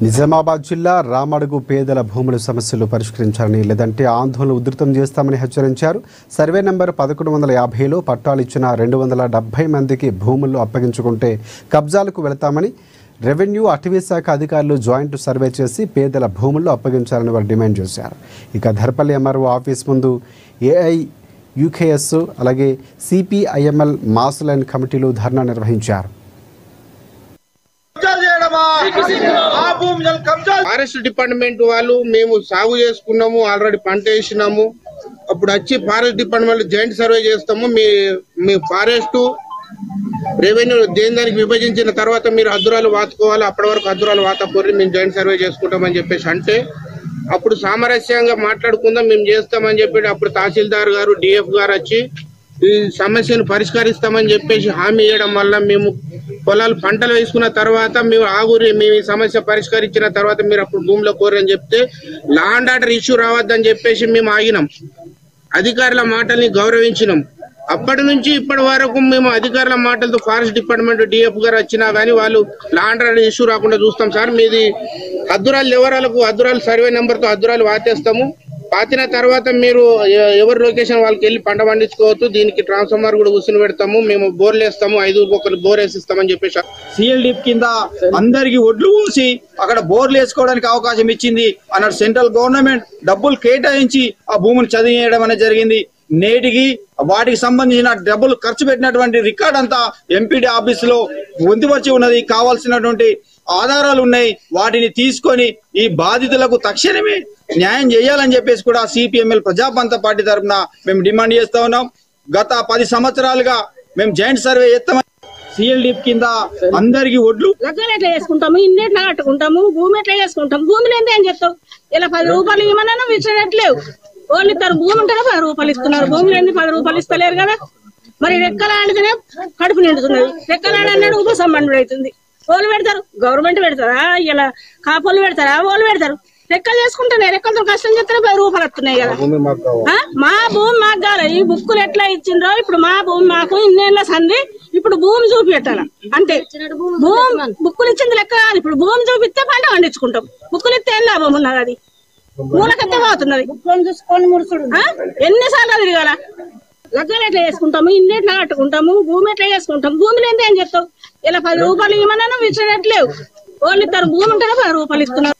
నిజామాబాద్ జిల్లా రామడుగు పేదల భూముల సమస్యలు పరిష్కరించాలని లేదంటే ఆందోళన ఉధృతం చేస్తామని హెచ్చరించారు. సర్వే నంబర్ 1150లో పట్టాలు ఇచ్చిన 270 మందికి భూములు అప్పగించుకుంటే కబ్జాలకు వెళతామని రెవెన్యూ అటవీ శాఖ అధికారులు జాయింట్ సర్వే చేసి పేదల భూముల్లో అప్పగించాలని వారు డిమాండ్ చేశారు. ఇక ధర్పల్లి ఎంఆర్ఓ ఆఫీస్ ముందు ఏఐయుకేఎస్ అలాగే సిపిఐఎంఎల్ మాస్ లైన్ కమిటీలు ధర్నా నిర్వహించారు. ఫారెస్ట్ డిపార్ట్మెంట్ వాళ్ళు మేము సాగు చేసుకున్నాము, ఆల్రెడీ పంట వేసినాము. అప్పుడు వచ్చి ఫారెస్ట్ డిపార్ట్మెంట్ జాయింట్ సర్వే చేస్తాము. మీ ఫారెస్ట్ రెవెన్యూ దానికి విభజించిన తర్వాత మీరు హద్దురాలు వాతుకోవాలి, అప్పటి వరకు హద్దురాలు వాతపోరి మేము జాయింట్ సర్వే చేసుకుంటామని చెప్పేసి అంటే అప్పుడు సామరస్యంగా మాట్లాడుకుందాం మేము చేస్తామని చెప్పి అప్పుడు తహసీల్దార్ గారు డిఎఫ్ గారు వచ్చి ఈ సమస్యను పరిష్కరిస్తామని చెప్పేసి హామీ ఇవ్వడం వల్ల మేము పొలాలు పంటలు వేసుకున్న తర్వాత మేము ఆగురి మేము ఈ సమస్య పరిష్కరించిన తర్వాత మీరు అప్పుడు భూమిలో కోరని చెప్తే లా అండ్ ఆర్డర్ ఇష్యూ రావద్దని చెప్పేసి మేము ఆగినాం. అధికారుల మాటల్ని గౌరవించినాం. అప్పటి నుంచి ఇప్పటి వరకు మేము అధికారుల మాటలతో ఫారెస్ట్ డిపార్ట్మెంట్ డిఎఫ్ గారు వచ్చినా కానీ వాళ్ళు లా అండ్ ఆర్డర్ ఇష్యూ రాకుండా చూస్తాం సార్, మీది హద్దురాలు వివరాలకు హద్దురాలు సర్వే నెంబర్తో హద్దురాలు వాతేస్తాము, పాతిన తర్వాత మీరు ఎవరి లొకేషన్ వాళ్ళకి వెళ్ళి పంట పండించుకోవచ్చు, దీనికి ట్రాన్స్ఫార్మర్ కూడా కూర్చుని పెడతాము, మేము బోర్లు వేస్తాము, 5 బొక్కలు బోర్ వేసిస్తామని చెప్పేసి సిఎల్డి కింద అందరికి ఒడ్లు పోసి అక్కడ బోర్లు వేసుకోవడానికి అవకాశం ఇచ్చింది అన్నట్టు సెంట్రల్ గవర్నమెంట్ డబ్బులు కేటాయించి ఆ భూమిని చదివేయడం అనేది జరిగింది. నేటికి వాటికి సంబంధించిన డబ్బులు ఖర్చు పెట్టినటువంటి రికార్డ్ అంతా ఎంపీడీ ఆఫీసులో పొందుపరిచి ఉన్నది. కావాల్సినటువంటి ఆధారాలు ఉన్నాయి. వాటిని తీసుకొని ఈ బాధితులకు తక్షణమే న్యాయం చేయాలని చెప్పేసి కూడా సిపిఎంఎల్ ప్రజాపంత పార్టీ తరఫున మేము డిమాండ్ చేస్తా ఉన్నాం. గత 10 సంవత్సరాలుగా మేము జాయింట్ సర్వే చేస్తామని సిఎల్డి కింద అందరికి ఒడ్లు ఎట్లా చేసుకుంటాము, ఇన్ని ఎట్లా కట్టుకుంటాము, భూమి ఎట్లా చేసుకుంటాం, భూమి లేని ఏం చెప్తాం. ఇలా 10 రూపాయలు ఇవ్వమన్నా ఇచ్చినట్లేవు. వాళ్ళు ఇద్దరు భూమి ఉంటేనే 10 రూపాయలు ఇస్తున్నారు, భూమి లేని 10 రూపాయలు ఇస్తలేరు కదా. మరి రెక్కలాడితేనే కడుపు నిండుతున్నది, రెక్కలాడన్నాడు ఉపసంబంధుడు అవుతుంది. వాళ్ళు పెడతారు, గవర్నమెంట్ పెడతారా, ఇలా కాపోళ్ళు పెడతారా, వాళ్ళు పెడతారు. రెక్కలు చేసుకుంటున్నాయి, రెక్కలతో కష్టం చేస్తేనే 10 రూపాయలు వస్తున్నాయి కదా. మా భూమి మాకు కాదు. ఈ బుక్కులు ఎట్లా ఇచ్చిండ్రో ఇప్పుడు మా భూమి మాకు ఇన్నేళ్ల సంది, ఇప్పుడు భూమి చూపెట్టాల అంతే. భూమి బుక్కులు ఇచ్చింది లెక్క కాదు, ఇప్పుడు భూమి చూపిస్తే పంట పండించుకుంటాం. బుక్కులు ఇస్తే ఏం లాభం ఉన్నది, అది మూలకెత్తే పోతున్నది. ఎన్నిసార్లు తిరగాల. లగ్గాలు ఎట్లా చేసుకుంటాము, ఇన్ని ఎట్లా కట్టుకుంటాము, భూమి ఎట్లా చేసుకుంటాం, భూమి లేని ఏం చెప్తాం. ఇలా 10 రూపాయలు ఇవ్వమన్నా ఇచ్చినట్లేవు. వాళ్ళు ఇద్దరు భూమి ఉంటేనే 10 రూపాయలు ఇస్తున్నారు.